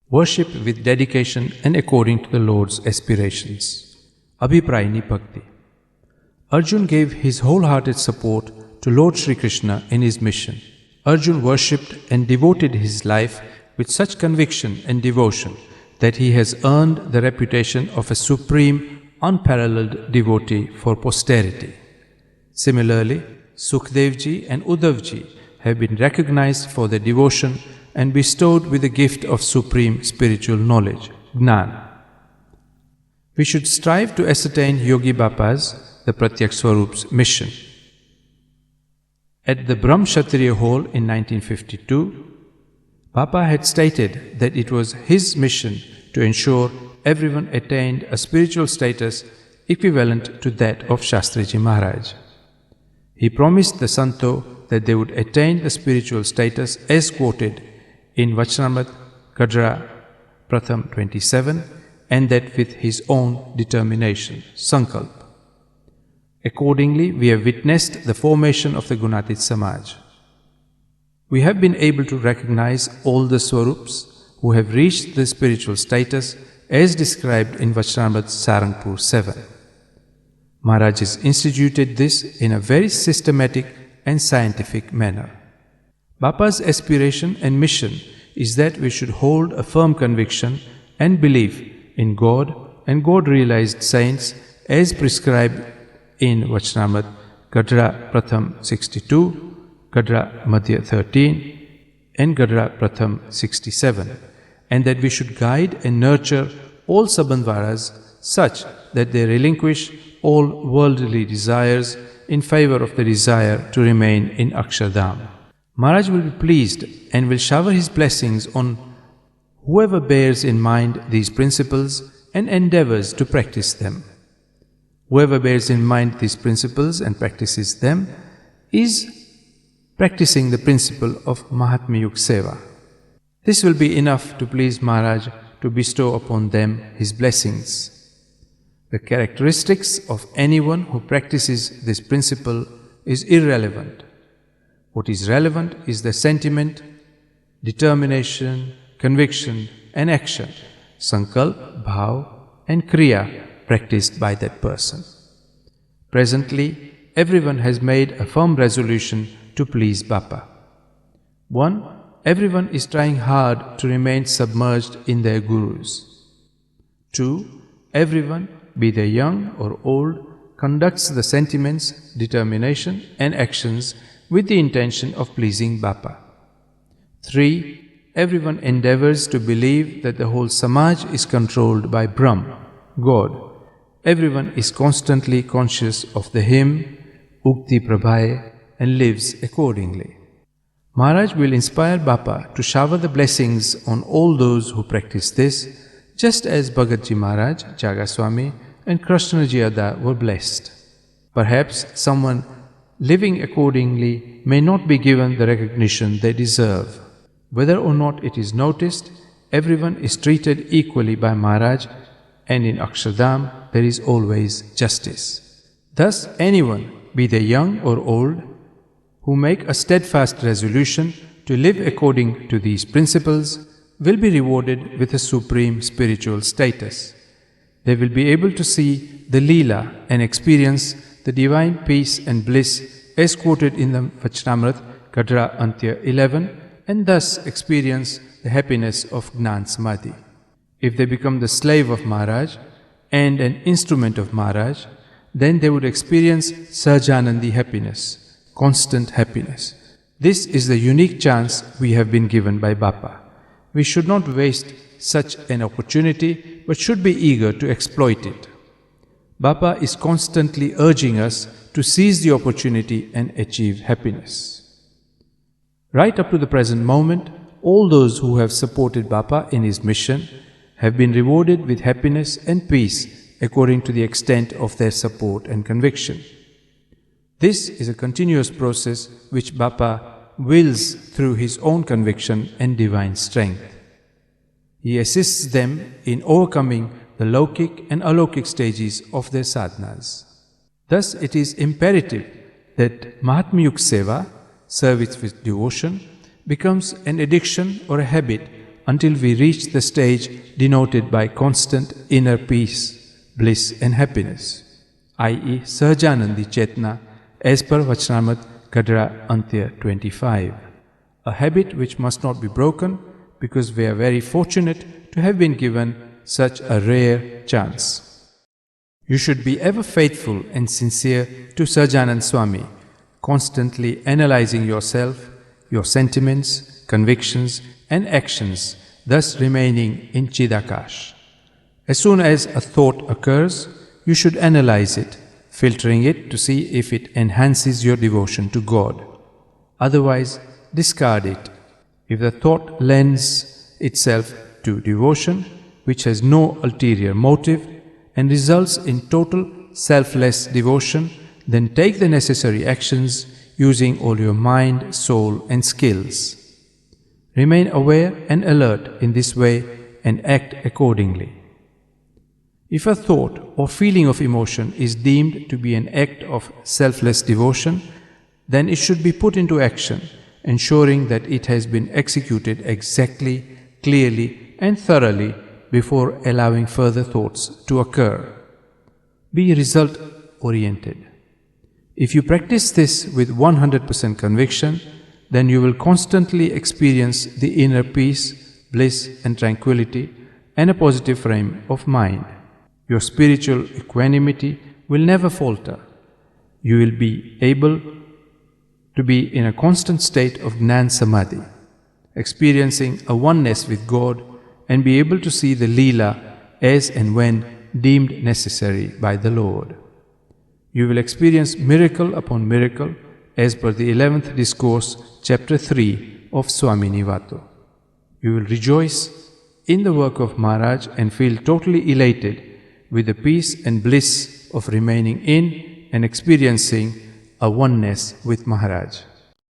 Worship with dedication and according to the Lord's aspirations. Abhiprayini Bhakti. Arjun gave his wholehearted support to Lord Shri Krishna in his mission. Arjun worshipped and devoted his life with such conviction and devotion that he has earned the reputation of a supreme, unparalleled devotee for posterity. Similarly, Sukhdevji and Uddhavji have been recognized for their devotion and bestowed with the gift of supreme spiritual knowledge, Gnan. We should strive to ascertain Yogi Bapa's, the Pratyak Swarup's, mission. At the Brahm Kshatriya Hall in 1952, Bapa had stated that it was his mission to ensure everyone attained a spiritual status equivalent to that of Shastriji Maharaj. He promised the Santo that they would attain the spiritual status as quoted in Vachnamrit Kadra Pratham 27, and that with his own determination, Sankalp. Accordingly, we have witnessed the formation of the Gunatit Samaj. We have been able to recognize all the Swarups who have reached the spiritual status as described in Vachnamrit Sarangpur 7. Maharaj has instituted this in a very systematic and scientific manner. Bapa's aspiration and mission is that we should hold a firm conviction and belief in God and God-realized saints as prescribed in Vachnamrit Gadra Pratham 62, Gadra Madhya 13 and Gadra Pratham 67, and that we should guide and nurture all Sabandvaras such that they relinquish all worldly desires in favor of the desire to remain in Akshardham. Maharaj will be pleased and will shower his blessings on whoever bears in mind these principles and endeavors to practice them. Whoever bears in mind these principles and practices them is practicing the principle of Mahatma Yug Seva. This will be enough to please Maharaj to bestow upon them his blessings. The characteristics of anyone who practices this principle is irrelevant. What is relevant is the sentiment, determination, conviction and action, sankalp, bhav and kriya practiced by that person. Presently, everyone has made a firm resolution to please Bapa. 1. Everyone is trying hard to remain submerged in their gurus. 2. Everyone, be they young or old, conducts the sentiments, determination and actions with the intention of pleasing Bapa. 3. Everyone endeavors to believe that the whole Samaj is controlled by Brahm, God. Everyone is constantly conscious of the hymn, Ukti Prabhaye, and lives accordingly. Maharaj will inspire Bapa to shower the blessings on all those who practice this, just as Bhagatji Maharaj, Jagaswami and Krishnaji Ada were blessed. Perhaps someone living accordingly may not be given the recognition they deserve. Whether or not it is noticed, everyone is treated equally by Maharaj, and in Akshardham there is always justice. Thus anyone, be they young or old, who make a steadfast resolution to live according to these principles will be rewarded with a supreme spiritual status. They will be able to see the Leela and experience the divine peace and bliss as quoted in the Vachnamrit Kadra Antya 11, and thus experience the happiness of Gnan Samadhi. If they become the slave of Maharaj and an instrument of Maharaj, then they would experience Sahajanandi happiness, constant happiness. This is the unique chance we have been given by Bapa. We should not waste such an opportunity, but should be eager to exploit it. Bapa is constantly urging us to seize the opportunity and achieve happiness. Right up to the present moment, all those who have supported Bapa in his mission have been rewarded with happiness and peace according to the extent of their support and conviction. This is a continuous process which Bapa wills through his own conviction and divine strength. He assists them in overcoming the Laukik and Alaukik stages of their sadhanas. Thus it is imperative that Mahatma Yug Seva, service with devotion, becomes an addiction or a habit until we reach the stage denoted by constant inner peace, bliss and happiness, i.e. Sahajanandi Chetna, as per Vachanamrit Kadra Antya 25. A habit which must not be broken, because we are very fortunate to have been given such a rare chance. You should be ever faithful and sincere to Sahajanand Swami, constantly analyzing yourself, your sentiments, convictions and actions, thus remaining in Chidakash. As soon as a thought occurs, you should analyze it, filtering it to see if it enhances your devotion to God. Otherwise, discard it. If the thought lends itself to devotion, which has no ulterior motive and results in total selfless devotion, then take the necessary actions using all your mind, soul and skills. Remain aware and alert in this way and act accordingly. If a thought or feeling of emotion is deemed to be an act of selfless devotion, then it should be put into action, ensuring that it has been executed exactly, clearly and thoroughly before allowing further thoughts to occur. Be result-oriented. If you practice this with 100% conviction, then you will constantly experience the inner peace, bliss and tranquility and a positive frame of mind. Your spiritual equanimity will never falter. You will be able to be in a constant state of Jnana Samadhi, experiencing a oneness with God and be able to see the Leela as and when deemed necessary by the Lord. You will experience miracle upon miracle as per the 11th discourse, chapter 3 of Swami Nivato. You will rejoice in the work of Maharaj and feel totally elated with the peace and bliss of remaining in and experiencing a oneness with Maharaj.